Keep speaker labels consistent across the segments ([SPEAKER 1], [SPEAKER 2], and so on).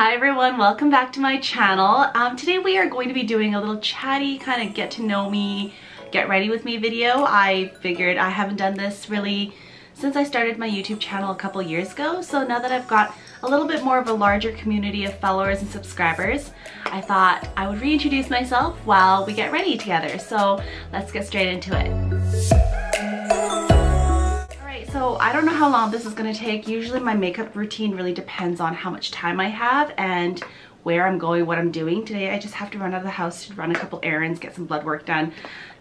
[SPEAKER 1] Hi everyone, welcome back to my channel. Today we are going to be doing a little chatty kind of get to know me, get ready with me video. I figured I haven't done this really since I started my YouTube channel a couple years ago. So now that I've got a little bit more of a larger community of followers and subscribers, I thought I would reintroduce myself while we get ready together. So let's get straight into it. So I don't know how long this is going to take. Usually my makeup routine really depends on how much time I have and where I'm going, what I'm doing. Today I just have to run out of the house to run a couple errands, get some blood work done,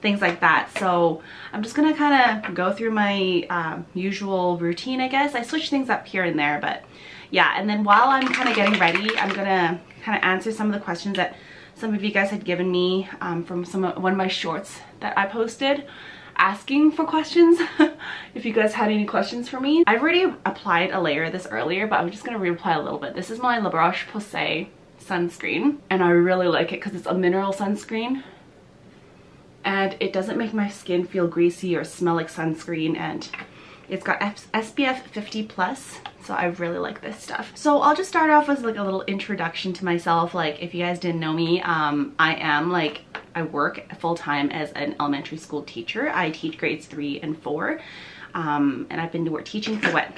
[SPEAKER 1] things like that. So I'm just going to kind of go through my usual routine, I guess. I switch things up here and there, but yeah. And then while I'm kind of getting ready, I'm going to kind of answer some of the questions that some of you guys had given me from one of my shorts that I posted, asking for questions. If you guys had any questions for me. I've already applied a layer of this earlier, but I'm just going to reapply a little bit. This is my La Roche-Posay sunscreen, and I really like it because it's a mineral sunscreen and it doesn't make my skin feel greasy or smell like sunscreen, and it's got SPF 50+, so I really like this stuff. So I'll just start off with like a little introduction to myself. Like, if you guys didn't know me, I work full-time as an elementary school teacher. I teach grades 3 and 4, and I've been teaching for what,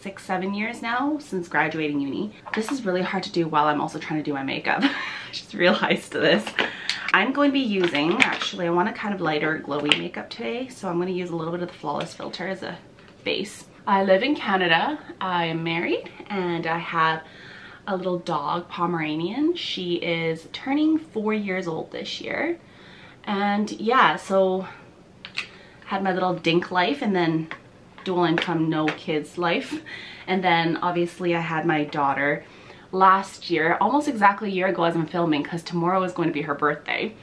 [SPEAKER 1] 6-7 years now, since graduating uni. This is really hard to do while I'm also trying to do my makeup. I just realized this. I'm going to be using, actually I want a kind of lighter glowy makeup today, so I'm going to use a little bit of the Flawless filter as a base. I live in Canada, I am married, and I have a little dog, Pomeranian. She is turning 4 years old this year. And yeah, so had my little dink life, and then dual income, no kids life. And then obviously I had my daughter last year, almost exactly a year ago as I'm filming, because tomorrow is going to be her birthday.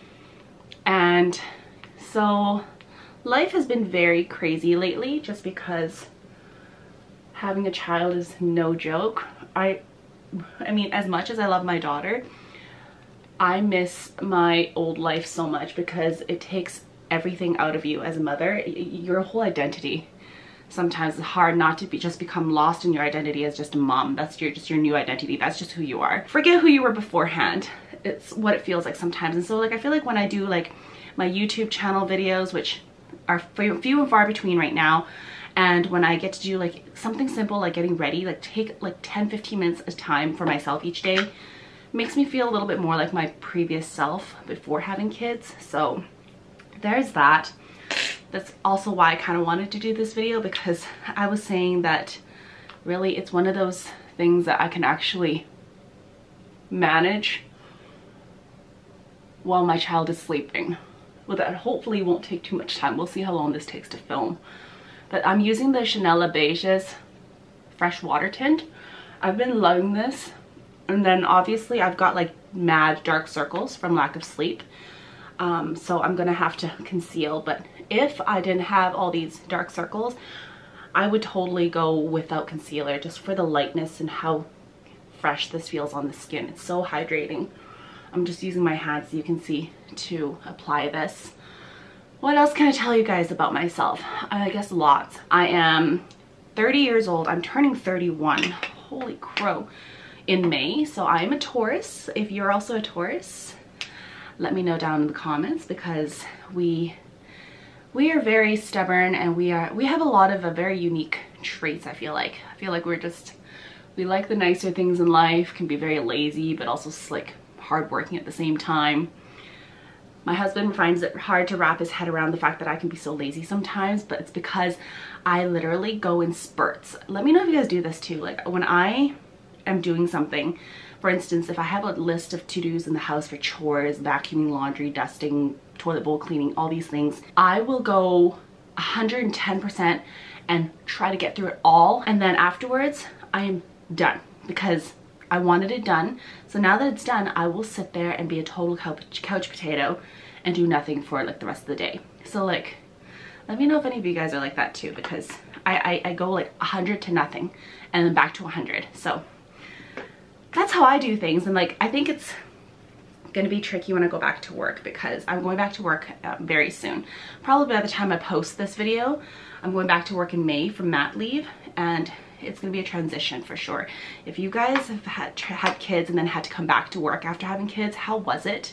[SPEAKER 1] And so life has been very crazy lately, just because having a child is no joke. I mean, as much as I love my daughter, I miss my old life so much because it takes everything out of you as a mother. Your whole identity. Sometimes it's hard not to just become lost in your identity as just a mom. That's just your new identity. That's just who you are. Forget who you were beforehand. It's what it feels like sometimes. And so like, I feel like when I do like my YouTube channel videos, which are few and far between right now, and when I get to do like something simple like getting ready, like take like 10-15 minutes of time for myself each day, makes me feel a little bit more like my previous self before having kids. So there's that. That's also why I kind of wanted to do this video, because I was saying that really it's one of those things that I can actually manage while my child is sleeping. Well, that hopefully won't take too much time. We'll see how long this takes to film. But I'm using the Chanel Beige's Fresh Water Tint. I've been loving this. And then obviously I've got like mad dark circles from lack of sleep. So I'm gonna have to conceal. But if I didn't have all these dark circles, I would totally go without concealer, just for the lightness and how fresh this feels on the skin. It's so hydrating. I'm just using my hands, so you can see, to apply this. What else can I tell you guys about myself? I guess lots. I am 30 years old. I'm turning 31. Holy crow. In May. So I am a Taurus. If you're also a Taurus, let me know down in the comments, because we are very stubborn, and we have a lot of very unique traits. I feel like we like the nicer things in life, can be very lazy, but also like hardworking at the same time. My husband finds it hard to wrap his head around the fact that I can be so lazy sometimes, but it's because I literally go in spurts. Let me know if you guys do this too. Like, when I am doing something, for instance, if I have a list of to-dos in the house for chores, vacuuming, laundry, dusting, toilet bowl cleaning, all these things, I will go 110% and try to get through it all. And then afterwards, I am done, because I wanted it done. So now that it's done, I will sit there and be a total couch potato and do nothing for like the rest of the day. So like, let me know if any of you guys are like that too, because I go like 100 to nothing and then back to 100. So that's how I do things. And like, I think it's gonna be tricky when I go back to work, because I'm going back to work very soon. Probably by the time I post this video, I'm going back to work in May from mat leave, and it's gonna be a transition for sure. If you guys have had kids and then had to come back to work after having kids, how was it?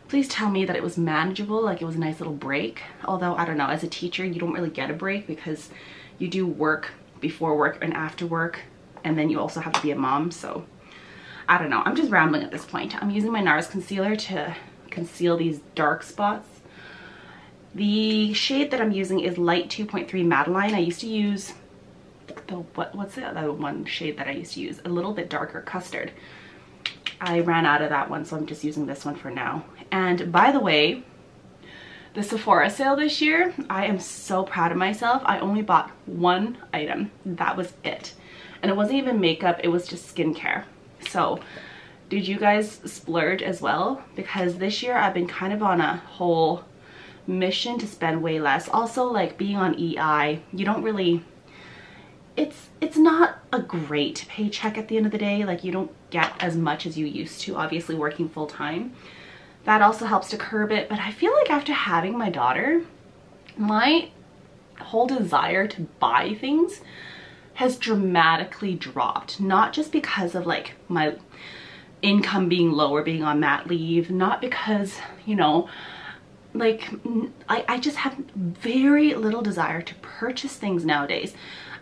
[SPEAKER 1] Please tell me that it was manageable, like it was a nice little break. Although, I don't know, as a teacher, you don't really get a break because you do work before work and after work, and then you also have to be a mom, so I don't know. I'm just rambling at this point. I'm using my NARS concealer to conceal these dark spots. The shade that I'm using is Light 2.3 Madeline. I used to use the, what's the other one shade that I used to use? A little bit darker, Custard. I ran out of that one, so I'm just using this one for now. And by the way, the Sephora sale this year, I am so proud of myself. I only bought one item. That was it. And it wasn't even makeup, it was just skincare. So, did you guys splurge as well? Because this year I've been kind of on a whole mission to spend way less. Also, like being on EI, you don't really, it's not a great paycheck at the end of the day. Like, you don't get as much as you used to, obviously working full time. That also helps to curb it, but I feel like after having my daughter, my whole desire to buy things has dramatically dropped. Not just because of like my income being lower, being on mat leave, not because, you know, like I just have very little desire to purchase things nowadays.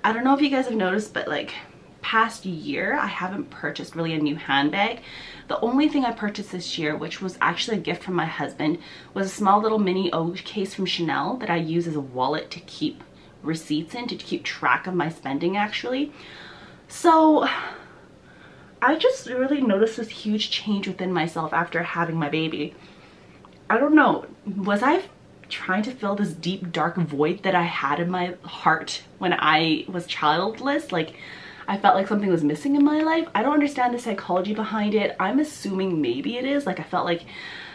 [SPEAKER 1] I don't know if you guys have noticed, but like past year I haven't purchased really a new handbag. The only thing I purchased this year, which was actually a gift from my husband, was a small little mini O case from Chanel that I use as a wallet to keep receipts in, to keep track of my spending actually. So I just really noticed this huge change within myself after having my baby. I don't know, was I trying to fill this deep dark void that I had in my heart when I was childless? Like, I felt like something was missing in my life. I don't understand the psychology behind it. I'm assuming maybe it is. Like, I felt like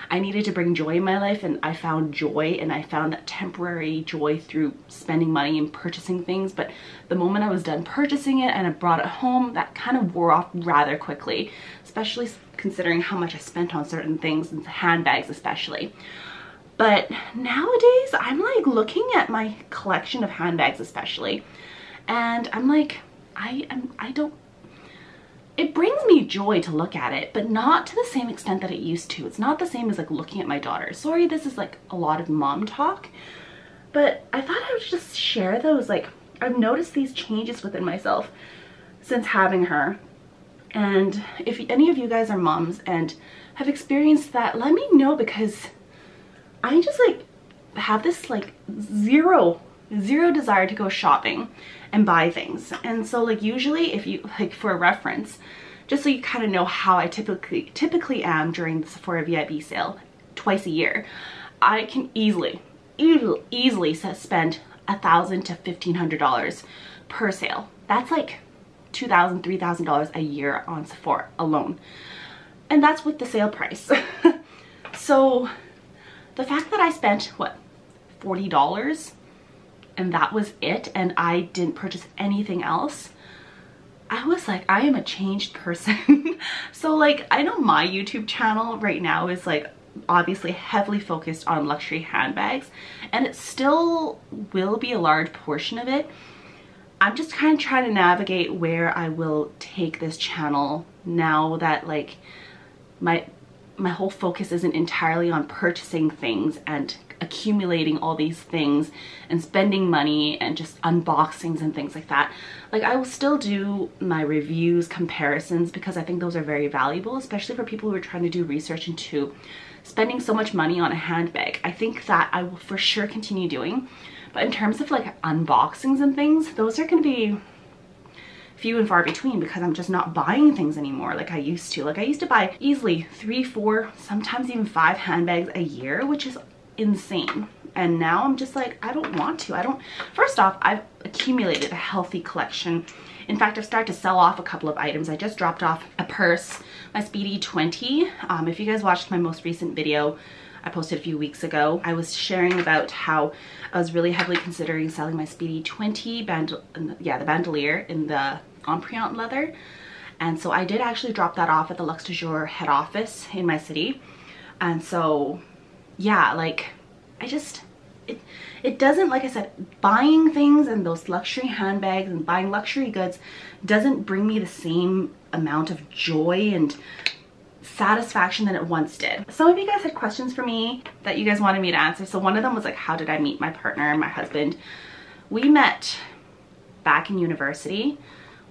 [SPEAKER 1] I needed to bring joy in my life, and I found joy, and I found that temporary joy through spending money and purchasing things. But the moment I was done purchasing it and I brought it home, that kind of wore off rather quickly, especially considering how much I spent on certain things, and handbags especially. But nowadays I'm like looking at my collection of handbags especially, and I'm like, it brings me joy to look at it, but not to the same extent that it used to. It's not the same as like looking at my daughter. Sorry, this is like a lot of mom talk, but I thought I would just share those. Like, I've noticed these changes within myself since having her. And if any of you guys are moms and have experienced that, let me know, because I just like have this like zero desire to go shopping and buy things. And so like usually, if you like, for a reference, just so you kind of know how I typically am during the Sephora VIB sale twice a year, I can easily spend $1,000 to $1,500 per sale. That's like $2,000, $3,000 a year on Sephora alone, and that's with the sale price. So the fact that I spent what, $40 and that was it, and I didn't purchase anything else, I was like, I am a changed person. So like, I know my YouTube channel right now is like obviously heavily focused on luxury handbags, and it still will be a large portion of it. I'm just kind of trying to navigate where I will take this channel now that like my whole focus isn't entirely on purchasing things and accumulating all these things and spending money and just unboxings and things like that. Like, I will still do my reviews, comparisons, because I think those are very valuable, especially for people who are trying to do research into spending so much money on a handbag. I think that I will for sure continue doing. But in terms of like unboxings and things, those are going to be few and far between, because I'm just not buying things anymore like I used to. Like, I used to buy easily 3, 4, sometimes even 5 handbags a year, which is insane. And now I'm just like, I don't want to. First off, I've accumulated a healthy collection. In fact, I've started to sell off a couple of items. I just dropped off a purse, my Speedy 20. If you guys watched my most recent video I posted a few weeks ago, I was sharing about how I was really heavily considering selling my Speedy 20 the bandolier in the Empreinte leather. And so I did actually drop that off at the Luxe du Jour head office in my city. And so yeah, like, it doesn't, like I said, buying things and those luxury handbags and buying luxury goods doesn't bring me the same amount of joy and satisfaction than it once did. Some of you guys had questions for me that you guys wanted me to answer. So one of them was like, how did I meet my partner and my husband? We met back in university.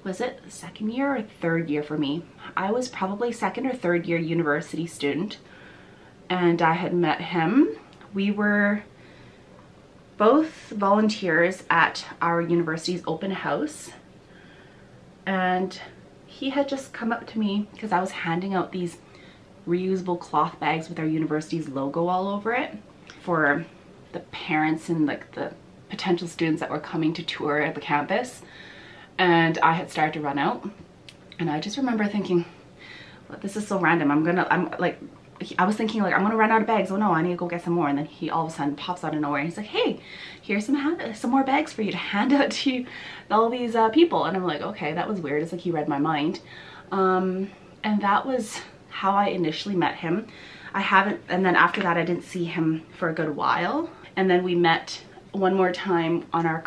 [SPEAKER 1] Was it second year or third year for me? I was probably second or third year university student, and I had met him. We were both volunteers at our university's open house, and he had just come up to me because I was handing out these reusable cloth bags with our university's logo all over it for the parents and like the potential students that were coming to tour at the campus. And I had started to run out, and I just remember thinking, well, this is so random. I was thinking like, I'm gonna run out of bags. Oh no, I need to go get some more. And then he all of a sudden pops out of nowhere and he's like, hey, here's some more bags for you to hand out to all these people. And I'm like, okay, that was weird. It's like he read my mind. And that was how I initially met him. And then after that I didn't see him for a good while. And then we met one more time on our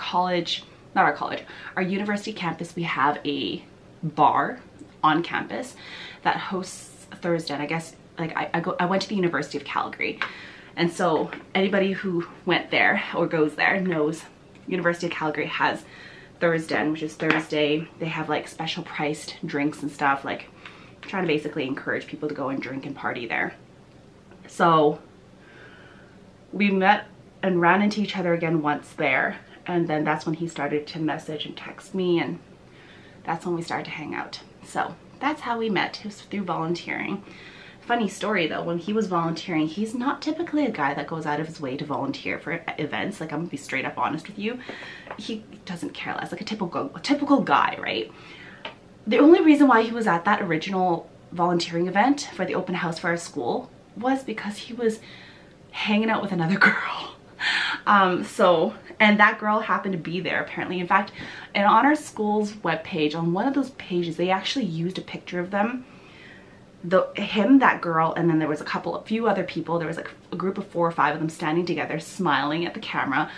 [SPEAKER 1] our university campus. We have a bar on campus that hosts Thursday. And I guess like I went to the University of Calgary, and so anybody who went there or goes there knows University of Calgary has Thursday, which is Thursday. They have like special priced drinks and stuff, like trying to basically encourage people to go and drink and party there. So we met and ran into each other again once there, and then that's when he started to message and text me, and that's when we started to hang out. So that's how we met. It was through volunteering. Funny story though, when he was volunteering, he's not typically a guy that goes out of his way to volunteer for events. Like, I'm gonna be straight up honest with you. He doesn't care less, like a typical guy, right? The only reason why he was at that original volunteering event for the open house for our school was because he was hanging out with another girl. And that girl happened to be there apparently. In fact, and on our school's webpage, on one of those pages, they actually used a picture of them. Him, that girl, and then there was a few other people. There was like a group of 4 or 5 of them standing together, smiling at the camera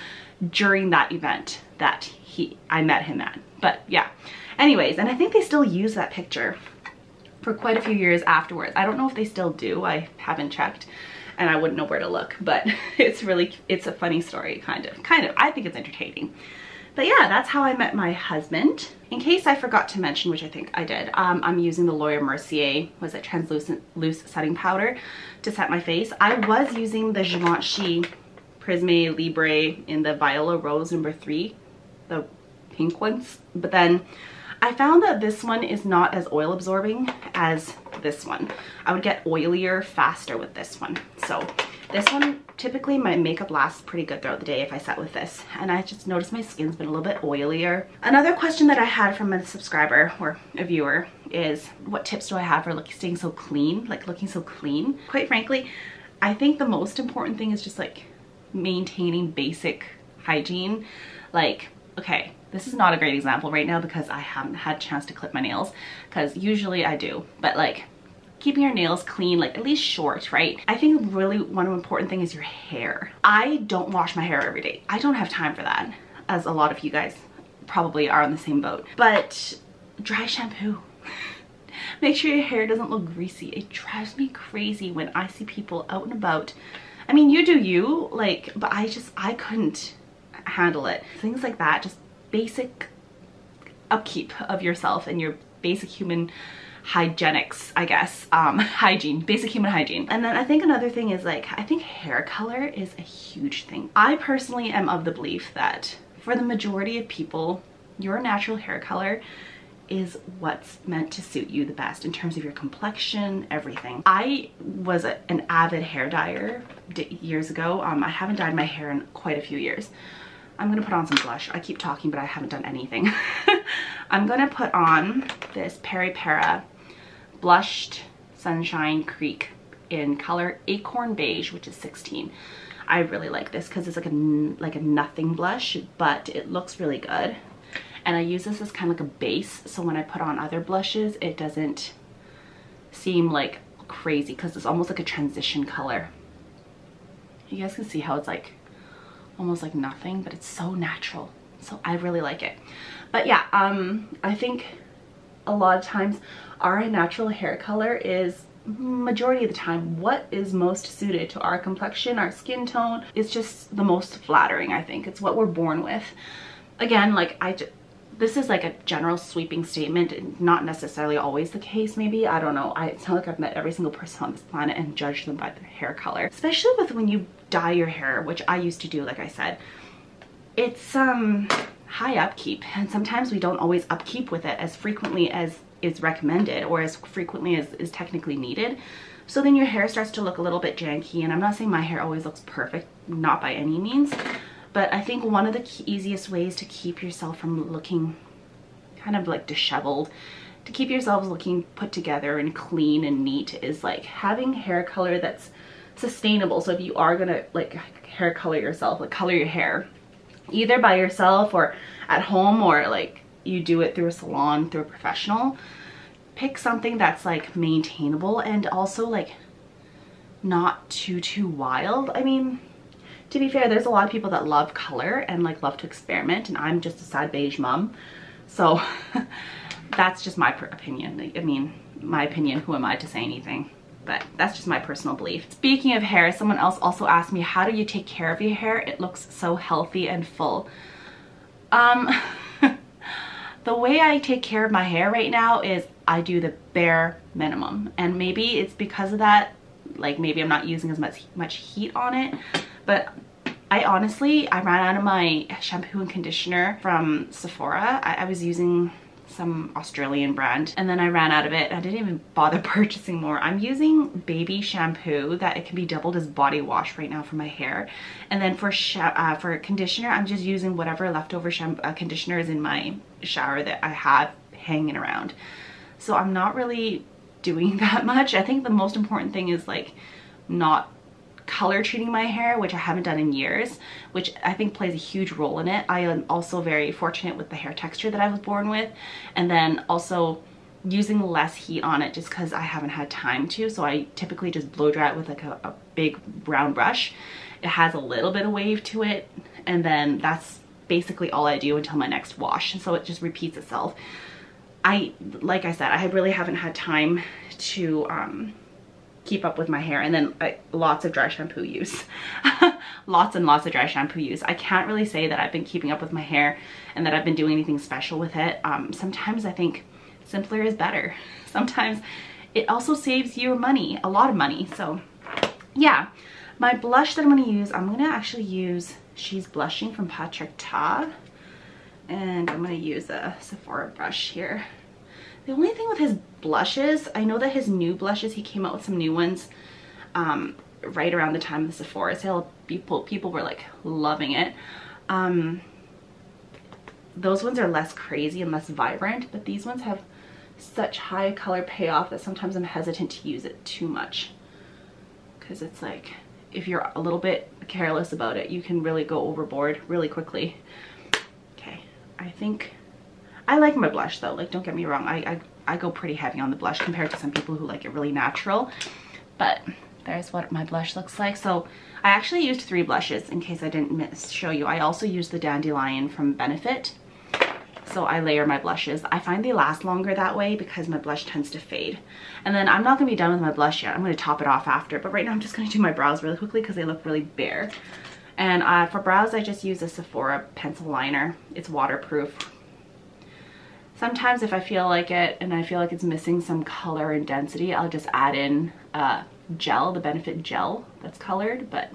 [SPEAKER 1] during that event that I met him at. But yeah, anyways, and I think they still use that picture for quite a few years afterwards. I don't know if they still do. I haven't checked, and I wouldn't know where to look, but it's a funny story, kind of. I think it's entertaining. But yeah, that's how I met my husband. In case I forgot to mention, which I think I did, I'm using the LOEWE Mercier, was it translucent loose setting powder to set my face. I was using the Givenchy Prisme Libre in the Viola Rose number 3, the pink ones. But then I found that this one is not as oil absorbing as this one. I would get oilier faster with this one. So this one, typically my makeup lasts pretty good throughout the day if I set with this. And I just noticed my skin's been a little bit oilier. Another question that I had from a subscriber or a viewer is, what tips do I have for staying so clean, like looking so clean? Quite frankly, I think the most important thing is just like maintaining basic hygiene. Like, okay, this is not a great example right now because I haven't had a chance to clip my nails, because usually I do, but like keeping your nails clean, like at least short, right? I think really one important thing is your hair. I don't wash my hair every day. I don't have time for that, as a lot of you guys probably are on the same boat. But dry shampoo. Make sure your hair doesn't look greasy. It drives me crazy when I see people out and about. I mean, you do you, like, but I couldn't handle it. Things like that, just basic upkeep of yourself and your basic human hygienics, I guess. Hygiene, basic human hygiene. And then I think another thing is, like, I think hair color is a huge thing. I personally am of the belief that for the majority of people, your natural hair color is what's meant to suit you the best in terms of your complexion, everything. I was an avid hair dyer years ago. I haven't dyed my hair in quite a few years. I'm gonna put on some blush. I keep talking, but I haven't done anything. I'm gonna put on this Para Blushed Sunshine Creek in color Acorn Beige, which is 16. I really like this because it's like a nothing blush, but it looks really good. And I use this as kind of like a base, so when I put on other blushes, it doesn't seem like crazy because it's almost like a transition color. You guys can see how it's like almost like nothing, but it's so natural. So I really like it. But yeah, I think a lot of times our natural hair color is, majority of the time, what is most suited to our complexion, our skin tone. It's just the most flattering, I think. It's what we're born with. Again, like this is like a general sweeping statement, not necessarily always the case, maybe. I don't know. It's not like I've met every single person on this planet and judged them by their hair color. Especially with when you dye your hair, which I used to do, like I said. It's high upkeep, and sometimes we don't always upkeep with it as frequently as is recommended or as frequently as is technically needed. So then your hair starts to look a little bit janky, and I'm not saying my hair always looks perfect, not by any means. But I think one of the easiest ways to keep yourself from looking kind of like disheveled, to keep yourselves looking put together and clean and neat, is like having hair color that's sustainable. So if you are gonna like hair color yourself, like color your hair either by yourself or at home, or like you do it through a salon, through a professional, pick something that's like maintainable and also like not too wild. I mean, to be fair, there's a lot of people that love color and like love to experiment, and I'm just a sad beige mom. So that's just my opinion. I mean, my opinion, who am I to say anything? But that's just my personal belief. Speaking of hair, someone else also asked me, how do you take care of your hair? It looks so healthy and full. The way I take care of my hair right now is I do the bare minimum. And maybe it's because of that, like maybe I'm not using as much heat on it, but I honestly ran out of my shampoo and conditioner from Sephora. I was using some Australian brand, and then I ran out of it. I didn't even bother purchasing more. I'm using baby shampoo that it can be doubled as body wash right now for my hair. And then for conditioner, I'm just using whatever leftover conditioner is in my shower that I have hanging around. So I'm not really doing that much. I think the most important thing is like not color treating my hair, which I haven't done in years, which I think plays a huge role in it. I am also very fortunate with the hair texture that I was born with, and then also using less heat on it just because I haven't had time to. So I typically just blow dry it with like a big brown brush. It has a little bit of wave to it, and then that's basically all I do until my next wash. So it just repeats itself. Like I said, I really haven't had time to keep up with my hair, and then lots of dry shampoo use. Lots and lots of dry shampoo use. I can't really say that I've been keeping up with my hair and that I've been doing anything special with it. Sometimes I think simpler is better. Sometimes it also saves you money, a lot of money. So yeah, my blush that I'm going to use, I'm going to actually use She's Blushing from PRADA, and I'm going to use a Sephora brush here. The only thing with his blushes, I know that his new blushes, he came out with some new ones right around the time of the Sephora sale. People were like loving it. Those ones are less crazy and less vibrant, but these ones have such high color payoff that sometimes I'm hesitant to use it too much, because it's like if you're a little bit careless about it, you can really go overboard really quickly. Okay, I think I like my blush though, like don't get me wrong, I go pretty heavy on the blush compared to some people who like it really natural, but there's what my blush looks like. So I actually used 3 blushes in case I didn't show you. I also used the Dandelion from Benefit. So I layer my blushes. I find they last longer that way because my blush tends to fade. And then I'm not gonna be done with my blush yet. I'm gonna top it off after, but right now I'm just gonna do my brows really quickly because they look really bare. And for brows, I just use a Sephora pencil liner. It's waterproof. Sometimes if I feel like it and I feel like it's missing some color and density, I'll just add in gel, the Benefit gel that's colored, but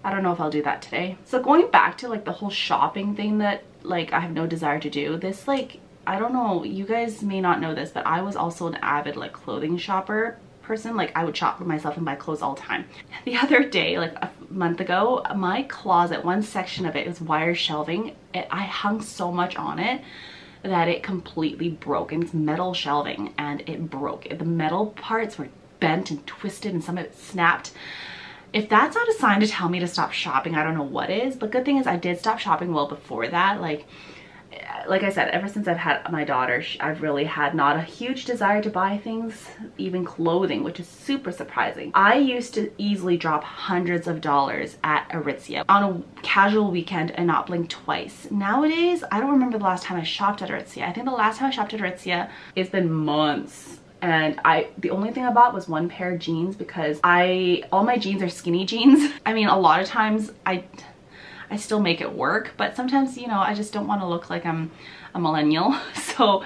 [SPEAKER 1] I don't know if I'll do that today. So going back to like the whole shopping thing that like I have no desire to do, this like, I don't know, you guys may not know this, but I was also an avid like clothing shopper person. Like I would shop for myself and buy clothes all the time. The other day, like a month ago, my closet, one section of it is wire shelving. I hung so much on it that it completely broke, and it's metal shelving and it broke. The metal parts were bent and twisted and some of it snapped. If that's not a sign to tell me to stop shopping, I don't know what is. But good thing is I did stop shopping well before that. Like like I said, ever since I've had my daughter, I've really had not a huge desire to buy things, even clothing, which is super surprising. I used to easily drop hundreds of dollars at Aritzia on a casual weekend and not blink twice. Nowadays, I don't remember the last time I shopped at Aritzia. I think the last time I shopped at Aritzia, it's been months. And the only thing I bought was one pair of jeans because all my jeans are skinny jeans. I mean, a lot of times I still make it work, but sometimes, you know, I just don't want to look like I'm a millennial. So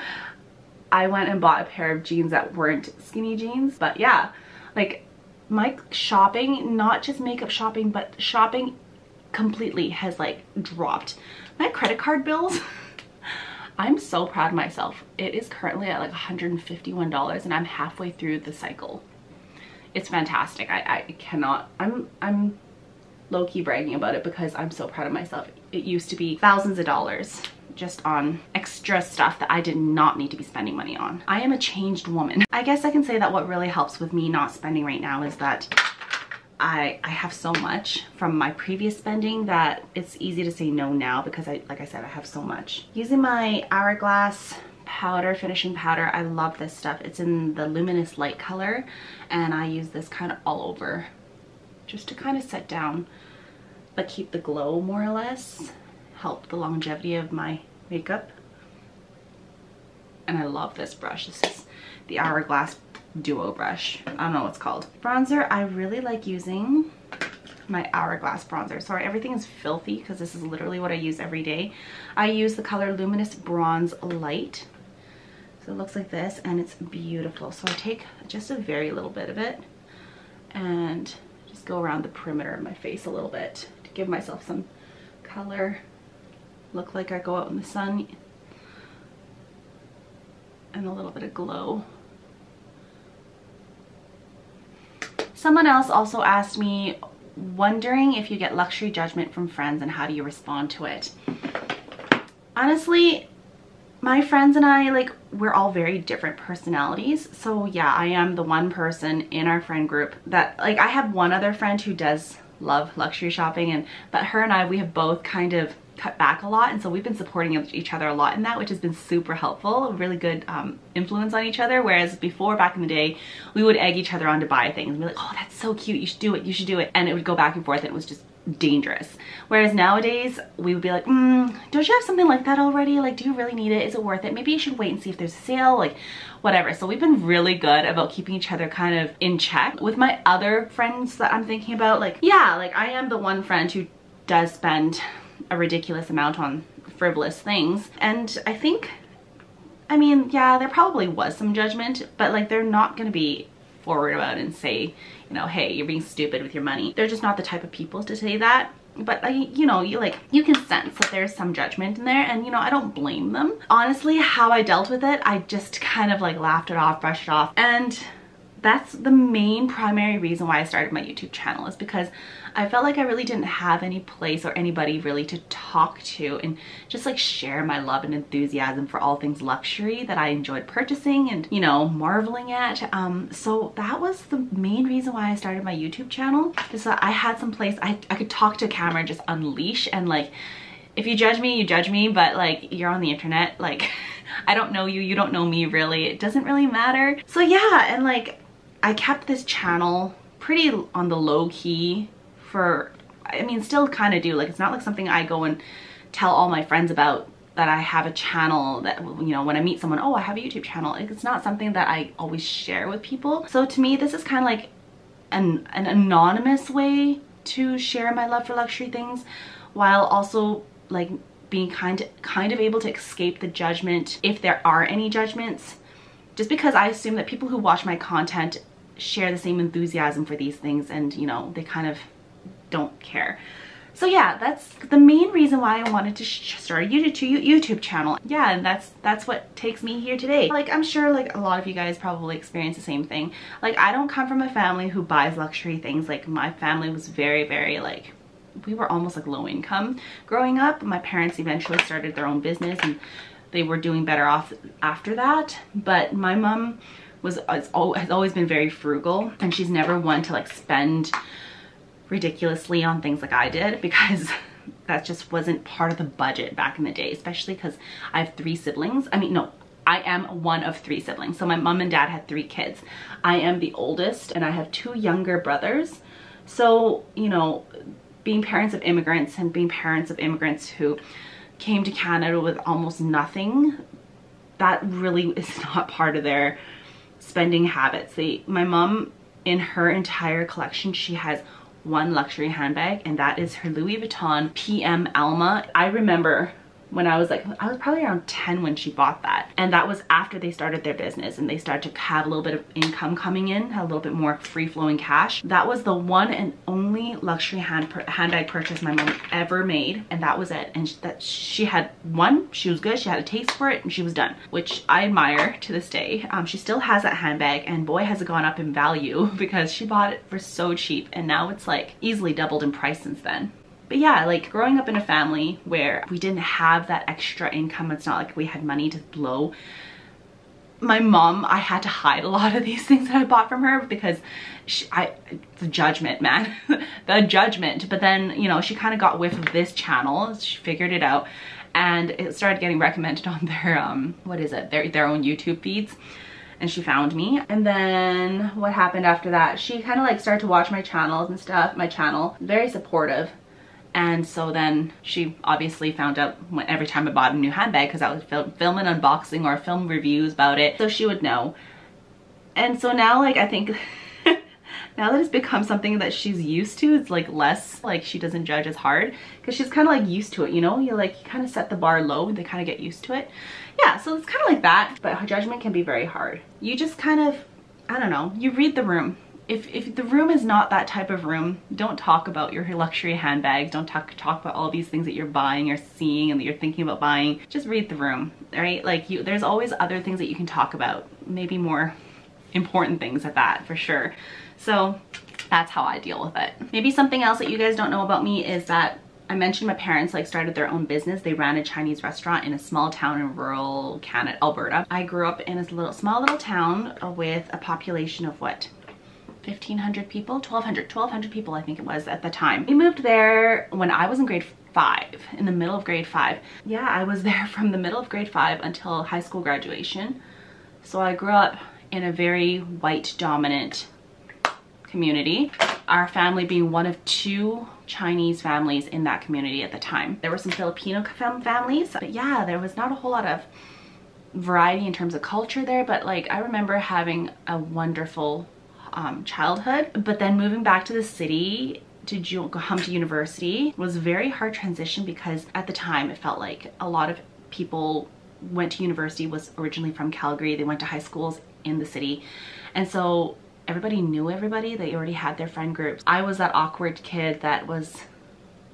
[SPEAKER 1] I went and bought a pair of jeans that weren't skinny jeans. But yeah, like my shopping, not just makeup shopping, but shopping completely has like dropped. My credit card bills, I'm so proud of myself. It is currently at like $151 and I'm halfway through the cycle. It's fantastic. I cannot, I'm low-key bragging about it because I'm so proud of myself. It used to be thousands of dollars just on extra stuff that I did not need to be spending money on. I am a changed woman. I guess I can say that what really helps with me not spending right now is that I have so much from my previous spending that it's easy to say no now because like I said, I have so much. Using my Hourglass powder, finishing powder, I love this stuff. It's in the luminous light color and I use this kind of all over just to kind of set down but keep the glow more or less, help the longevity of my makeup. And I love this brush. This is the Hourglass Duo brush. I don't know what it's called. Bronzer, I really like using my Hourglass bronzer. Sorry, everything is filthy because this is literally what I use every day. I use the color Luminous Bronze Light. So it looks like this and it's beautiful. So I take just a very little bit of it and just go around the perimeter of my face a little bit to give myself some color. Look like I go out in the sun and a little bit of glow. Someone else also asked me, wondering if you get luxury judgment from friends and how do you respond to it? Honestly, my friends and I, like, we're all very different personalities. So yeah, I am the one person in our friend group that, like, I have one other friend who does love luxury shopping, but her and I, we have both kind of cut back a lot, and so we've been supporting each other a lot in that, which has been super helpful, a really good influence on each other. Whereas before, back in the day, we would egg each other on to buy things and be like, oh, that's so cute, you should do it, you should do it, and it would go back and forth and it was just dangerous. Whereas nowadays we would be like, don't you have something like that already? Like, do you really need it? Is it worth it? Maybe you should wait and see if there's a sale, like whatever. So we've been really good about keeping each other kind of in check. With my other friends that I'm thinking about, like, yeah, like I am the one friend who does spend a ridiculous amount on frivolous things, and I think, I mean, yeah, there probably was some judgment, but like they're not going to be forward about it and say, you know, hey, you're being stupid with your money. They're just not the type of people to say that. But you know, you can sense that there's some judgment in there, and you know, I don't blame them. Honestly, how I dealt with it, I just kind of like laughed it off, brushed it off, and that's the main primary reason why I started my YouTube channel, is because I felt like I really didn't have any place or anybody really to talk to and just like share my love and enthusiasm for all things luxury that I enjoyed purchasing and, you know, marveling at. So that was the main reason why I started my YouTube channel, is that I had some place I could talk to a camera and just unleash, and like, if you judge me, you judge me, but like, you're on the internet, like I don't know you, you don't know me really, it doesn't really matter. So yeah, and like I kept this channel pretty on the low key for, I mean, still kind of do, like, it's not like something I go and tell all my friends about, that I have a channel, that, you know, when I meet someone, oh, I have a YouTube channel. It's not something that I always share with people. So to me, this is kind of like an anonymous way to share my love for luxury things, while also like being kind of able to escape the judgment, if there are any judgments, just because I assume that people who watch my content share the same enthusiasm for these things, and you know, they kind of don't care. So yeah, that's the main reason why I wanted to start a YouTube channel. Yeah, and that's what takes me here today. Like, I'm sure like a lot of you guys probably experience the same thing. Like, I don't come from a family who buys luxury things. Like, my family was very like, we were almost like low income growing up. My parents eventually started their own business and they were doing better off after that. But my mom has always been very frugal, and she's never one to like spend ridiculously on things like I did, because that just wasn't part of the budget back in the day, especially because I have 3 siblings. I mean, no, I am one of 3 siblings. So my mom and dad had 3 kids. I am the oldest and I have 2 younger brothers. So, you know, being parents of immigrants and being parents of immigrants who came to Canada with almost nothing, that really is not part of their spending habits. My mom, in her entire collection, she has 1 luxury handbag, and that is her Louis Vuitton PM Alma. I remember when I was probably around 10 when she bought that, and that was after they started their business and they started to have a little bit of income coming in, had a little bit more free-flowing cash. That was the one and only luxury handbag purchase my mom ever made, and that was it. And that she had one, she was good, she had a taste for it, and she was done, which I admire to this day. She still has that handbag, and boy has it gone up in value because she bought it for so cheap, and now it's like easily doubled in price since then. But yeah, like growing up in a family where we didn't have that extra income, it's not like we had money to blow. My mom, I had to hide a lot of these things that I bought from her because the judgment, man, the judgment. But then, you know, she kind of got whiff of this channel, she figured it out, and it started getting recommended on their, what is it, their own YouTube feeds. And she found me. And then what happened after that, she kind of like started to watch my channels and stuff, very supportive. And so then she obviously found out every time I bought a new handbag, because I would film an unboxing or film reviews about it, so she would know. And so now, like, I think now that it's become something that she's used to, it's like less like she doesn't judge as hard, because she's kind of like used to it, you know? You kind of set the bar low, they kind of get used to it. Yeah, so it's kind of like that, but her judgment can be very hard. You just kind of, I don't know, you read the room. If the room is not that type of room, don't talk about your luxury handbags, don't talk about all these things that you're buying or seeing and that you're thinking about buying. Just read the room, right? Like, there's always other things that you can talk about, maybe more important things at that, for sure. So that's how I deal with it. Maybe something else that you guys don't know about me is that I mentioned my parents like started their own business. They ran a Chinese restaurant in a small town in rural Canada, Alberta. I grew up in a small little town with a population of what? 1,500 people, 1,200 people I think it was at the time. We moved there when I was in grade 5, in the middle of grade 5. Yeah, I was there from the middle of grade 5 until high school graduation. So I grew up in a very white dominant community. Our family being one of 2 Chinese families in that community at the time. There were some Filipino families, but yeah, there was not a whole lot of variety in terms of culture there, but like I remember having a wonderful childhood. But then moving back to the city to come to university was a very hard transition, because at the time it felt like a lot of people went to university was originally from Calgary. They went to high schools in the city, and so everybody knew everybody. They already had their friend groups. I was that awkward kid that was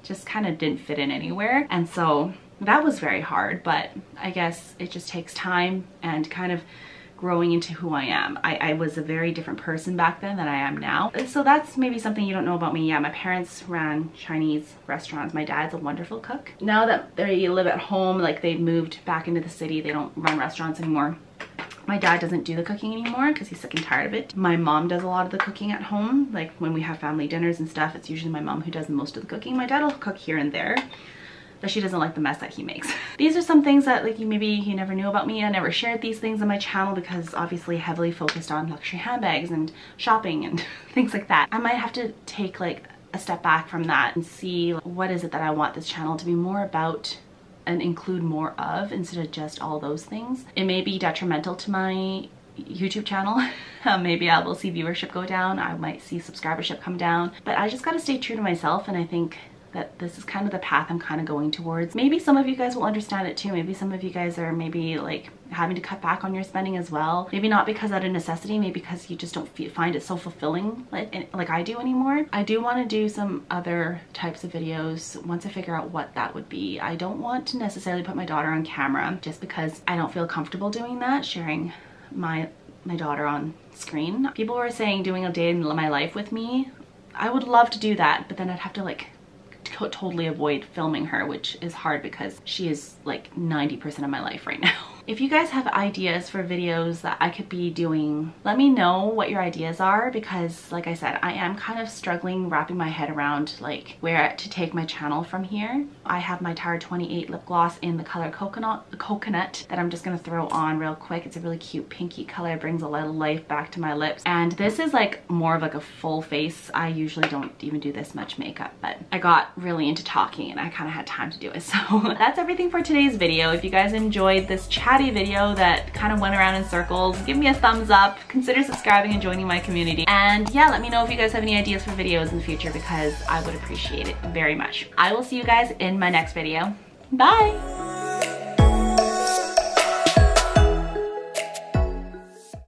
[SPEAKER 1] just kind of didn't fit in anywhere, and so that was very hard. But I guess it just takes time and kind of growing into who I am. I was a very different person back then than I am now. So that's maybe something you don't know about me. Yeah, my parents ran Chinese restaurants. My dad's a wonderful cook. Now that they live at home, like they moved back into the city, they don't run restaurants anymore. My dad doesn't do the cooking anymore because he's sick and tired of it. My mom does a lot of the cooking at home. Like when we have family dinners and stuff, it's usually my mom who does most of the cooking. My dad will cook here and there, but she doesn't like the mess that he makes. These are some things that like maybe you never knew about me. I never shared these things on my channel because obviously heavily focused on luxury handbags and shopping and things like that. I might have to take like a step back from that and see what is it that I want this channel to be more about and include more of, instead of just all those things. It may be detrimental to my YouTube channel. Maybe I will see viewership go down. I might see subscribership come down, but I just gotta stay true to myself, and I think that this is kind of the path I'm kind of going towards. Maybe some of you guys will understand it too. Maybe some of you guys are maybe like having to cut back on your spending as well. Maybe not because out of necessity, maybe because you just don't find it so fulfilling like I do anymore. I do want to do some other types of videos once I figure out what that would be. I don't want to necessarily put my daughter on camera just because I don't feel comfortable doing that, sharing my daughter on screen. People were saying doing a day in my life with me. I would love to do that, but then I'd have to like totally avoid filming her, which is hard because she is like 90% of my life right now. If you guys have ideas for videos that I could be doing, let me know what your ideas are, because like I said, I am kind of struggling wrapping my head around like where to take my channel from here. I have my Tarte 28 lip gloss in the color coconut that I'm just gonna throw on real quick. It's a really cute pinky color, brings a lot of life back to my lips. And this is like more of like a full face. I usually don't even do this much makeup, but I got really into talking and I kind of had time to do it. So that's everything for today's video. If you guys enjoyed this chatty video that kind of went around in circles, give me a thumbs up, consider subscribing and joining my community. And yeah, let me know if you guys have any ideas for videos in the future, because I would appreciate it very much. I will see you guys in my next video. Bye!